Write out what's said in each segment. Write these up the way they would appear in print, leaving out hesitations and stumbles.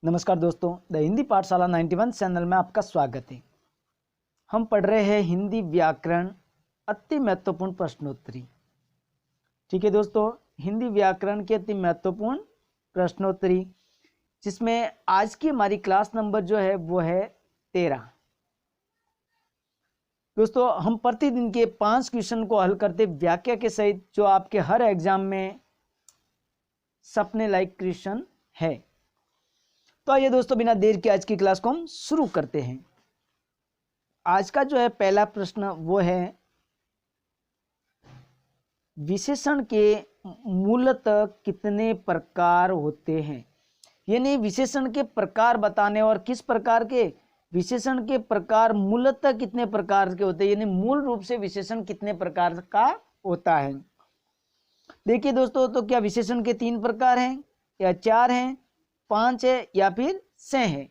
नमस्कार दोस्तों, द हिंदी पाठशाला 91 चैनल में आपका स्वागत है। हम पढ़ रहे हैं हिंदी व्याकरण अति महत्वपूर्ण प्रश्नोत्तरी। ठीक है दोस्तों, हिंदी व्याकरण की अति महत्वपूर्ण प्रश्नोत्तरी, जिसमें आज की हमारी क्लास नंबर जो है वो है 13। दोस्तों, हम प्रतिदिन के 5 क्वेश्चन को हल करते व्याख्या के सहित, जो आपके हर एग्जाम में सपने लायक क्वेश्चन है। तो आइए दोस्तों, बिना देर के आज की क्लास को हम शुरू करते हैं। आज का जो है पहला प्रश्न वो है, विशेषण के मूलतः कितने प्रकार होते हैं। यानी विशेषण के प्रकार बताने, और किस प्रकार के विशेषण के प्रकार मूलतः कितने प्रकार के होते हैं, यानी मूल रूप से विशेषण कितने प्रकार का होता है। देखिए दोस्तों, तो क्या विशेषण के 3 प्रकार हैं या 4 हैं, 5 है या फिर 6 है।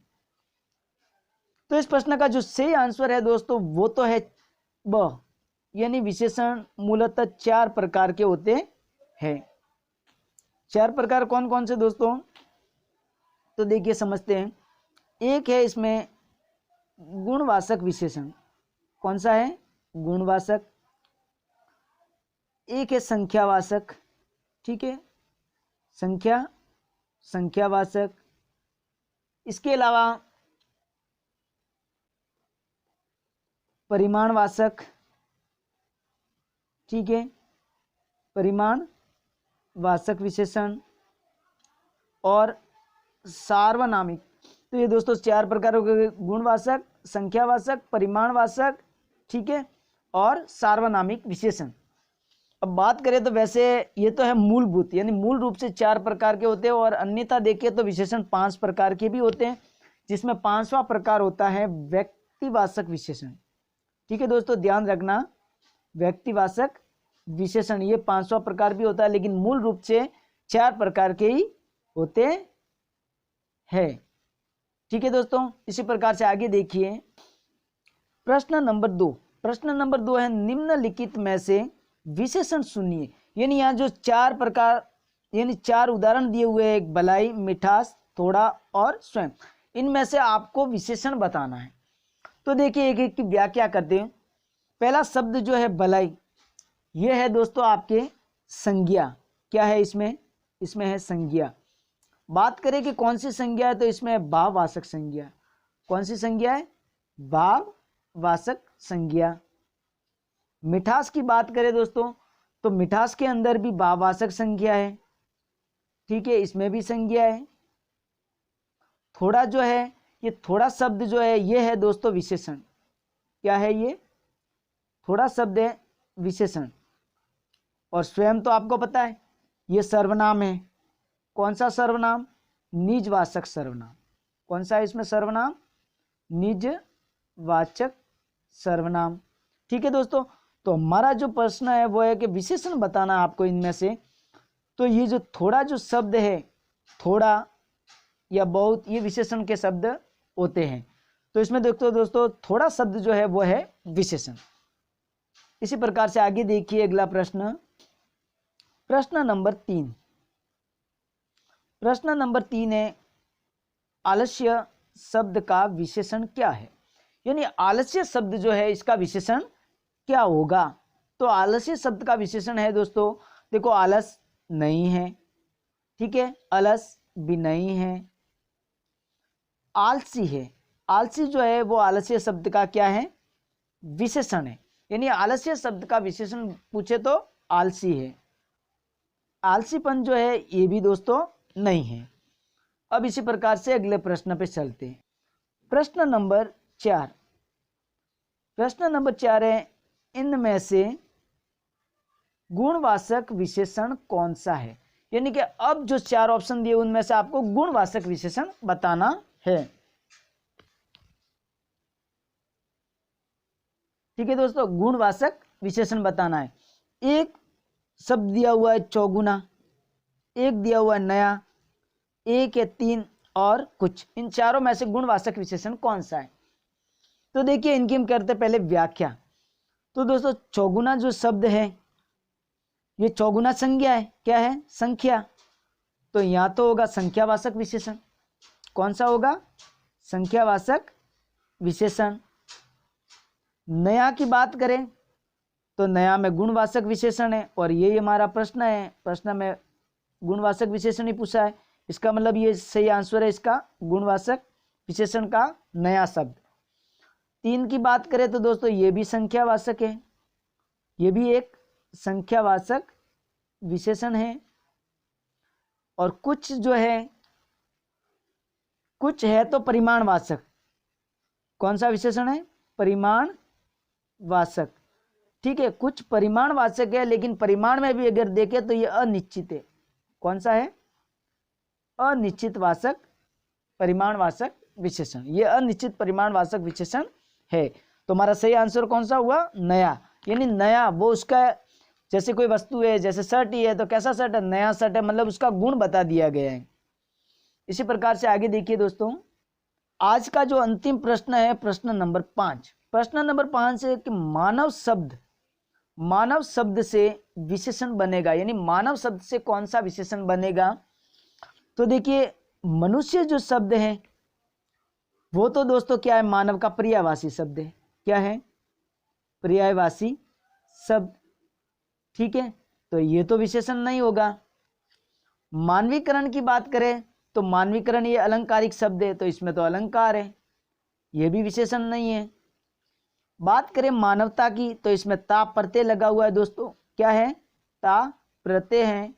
तो इस प्रश्न का जो सही आंसर है दोस्तों वो तो है ब, यानी विशेषण मूलतः 4 प्रकार के होते हैं। 4 प्रकार कौन कौन से दोस्तों, तो देखिए समझते हैं। एक है इसमें गुणवाचक विशेषण। कौन सा है? गुणवाचक। एक है संख्यावाचक। ठीक है, संख्यावाचक। इसके अलावा परिमाणवाचक। ठीक है, परिमाणवाचक विशेषण और सार्वनामिक। तो ये दोस्तों 4 प्रकार हो गए, गुणवाचक, संख्यावाचक, परिमाणवाचक, ठीक है, और सार्वनामिक विशेषण। अब बात करें तो वैसे ये तो है मूलभूत, यानी मूल रूप से 4 प्रकार के होते हैं, और अन्यथा देखें तो विशेषण 5 प्रकार के भी होते हैं, जिसमें 5वां प्रकार होता है व्यक्तिवाचक विशेषण। ठीक है दोस्तों, ध्यान रखना, व्यक्तिवाचक विशेषण ये 5वां प्रकार भी होता है, लेकिन मूल रूप से 4 प्रकार के ही होते हैं। ठीक है दोस्तों, इसी प्रकार से आगे देखिए प्रश्न नंबर 2। प्रश्न नंबर 2 है, निम्नलिखित में से विशेषण सुनिए। यानी यहाँ जो 4 प्रकार, यानी 4 उदाहरण दिए हुए हैं, एक बलाई, मिठास, थोड़ा और स्वयं, इनमें से आपको विशेषण बताना है। तो देखिए एक एक की व्याख्या करते हैं। पहला शब्द जो है बलाई, ये है दोस्तों आपके संज्ञा। क्या है इसमें? इसमें है संज्ञा। बात करें कि कौन सी संज्ञा है, तो इसमें है भाववाचक संज्ञा। कौन सी संज्ञा है? भाववाचक संज्ञा। मिठास की बात करें दोस्तों, तो मिठास के अंदर भी भाववाचक संज्ञा है। ठीक है, इसमें भी संज्ञा है। थोड़ा जो है, ये थोड़ा शब्द जो है ये है दोस्तों विशेषण। क्या है ये? थोड़ा शब्द है विशेषण। और स्वयं तो आपको पता है ये सर्वनाम है। कौन सा सर्वनाम? निजवाचक सर्वनाम। कौन सा है इसमें सर्वनाम? निजवाचक सर्वनाम। ठीक है दोस्तों, तो हमारा जो प्रश्न है वो है कि विशेषण बताना आपको इनमें से। तो ये जो थोड़ा जो शब्द है, थोड़ा या बहुत, ये विशेषण के शब्द होते हैं। तो इसमें दोस्तों थोड़ा शब्द जो है वो है विशेषण। इसी प्रकार से आगे देखिए अगला प्रश्न, प्रश्न नंबर 3। प्रश्न नंबर 3 है, आलस्य शब्द का विशेषण क्या है। यानी आलस्य शब्द जो है इसका विशेषण क्या होगा। तो आलस्य शब्द का विशेषण है दोस्तों, देखो आलस नहीं है, ठीक है, अलस भी नहीं है, आलसी है। आलसी जो है वो आलस्य शब्द का क्या है? विशेषण है। यानी आलस्य शब्द का विशेषण पूछे तो आलसी है। आलसीपन जो है ये भी दोस्तों नहीं है। अब इसी प्रकार से अगले प्रश्न पे चलते हैं। प्रश्न नंबर 4। प्रश्न नंबर 4 है, इनमें से गुणवाचक विशेषण कौन सा है। यानी कि अब जो 4 ऑप्शन दिए उनमें से आपको गुणवाचक विशेषण बताना है। ठीक है दोस्तों, गुणवाचक विशेषण बताना है। एक शब्द दिया हुआ है चौगुना, एक दिया हुआ है नया, एक है 3 और कुछ। इन चारों में से गुणवाचक विशेषण कौन सा है। तो देखिए इनकी हम करते पहले व्याख्या। तो दोस्तों चौगुना जो शब्द है ये चौगुना संज्ञा है। क्या है? संख्या। तो यहाँ तो होगा संख्यावाचक विशेषण। कौन सा होगा? संख्यावाचक विशेषण। नया की बात करें तो नया में गुणवाचक विशेषण है, और यही हमारा प्रश्न है। प्रश्न में गुणवाचक विशेषण ही पूछा है, इसका मतलब ये सही आंसर है इसका, गुणवाचक विशेषण का नया शब्द। 3 की बात करें तो दोस्तों ये भी संख्यावाचक है, ये भी एक संख्यावाचक विशेषण है। और कुछ जो है, कुछ है तो परिमाणवाचक। कौन सा विशेषण है? परिमाणवाचक। ठीक है, कुछ परिमाणवाचक है, लेकिन परिमाण में भी अगर देखें तो ये अनिश्चित है। कौन सा है? अनिश्चितवाचक परिमाणवाचक विशेषण। ये अनिश्चित परिमाणवाचक विशेषण है। तो हमारा सही आंसर कौन सा हुआ? नया। यानी नया वो उसका, जैसे कोई वस्तु है, जैसे शर्ट ही है तो कैसा शर्ट है? नया शर्ट है, मतलब उसका गुण बता दिया गया है। इसी प्रकार से आगे देखिए दोस्तों, आज का जो अंतिम प्रश्न है प्रश्न नंबर 5। प्रश्न नंबर 5 है कि मानव शब्द से विशेषण बनेगा, यानी मानव शब्द से कौन सा विशेषण बनेगा? तो देखिए, मनुष्य जो शब्द है वो तो दोस्तों क्या है? मानव का पर्यायवाची शब्द है। क्या है? पर्यायवाची शब्द। ठीक है, तो ये तो विशेषण नहीं होगा। मानवीकरण की बात करें तो मानवीकरण ये अलंकारिक शब्द है, तो इसमें तो अलंकार है, ये भी विशेषण नहीं है। बात करें मानवता की तो इसमें ता प्रत्यय लगा हुआ है दोस्तों। क्या है? ता प्रत्यय है।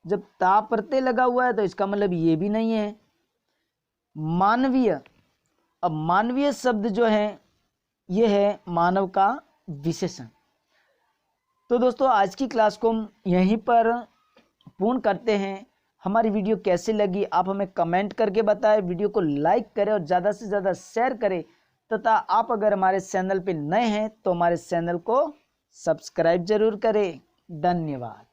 जब ता प्रत्यय लगा हुआ है तो इसका मतलब ये भी नहीं है। मानवीय, अब मानवीय शब्द जो है ये है मानव का विशेषण। तो दोस्तों आज की क्लास को हम यहीं पर पूर्ण करते हैं। हमारी वीडियो कैसी लगी आप हमें कमेंट करके बताएं, वीडियो को लाइक करें और ज़्यादा से ज़्यादा शेयर करें, तथा आप अगर हमारे चैनल पर नए हैं तो हमारे चैनल को सब्सक्राइब जरूर करें। धन्यवाद।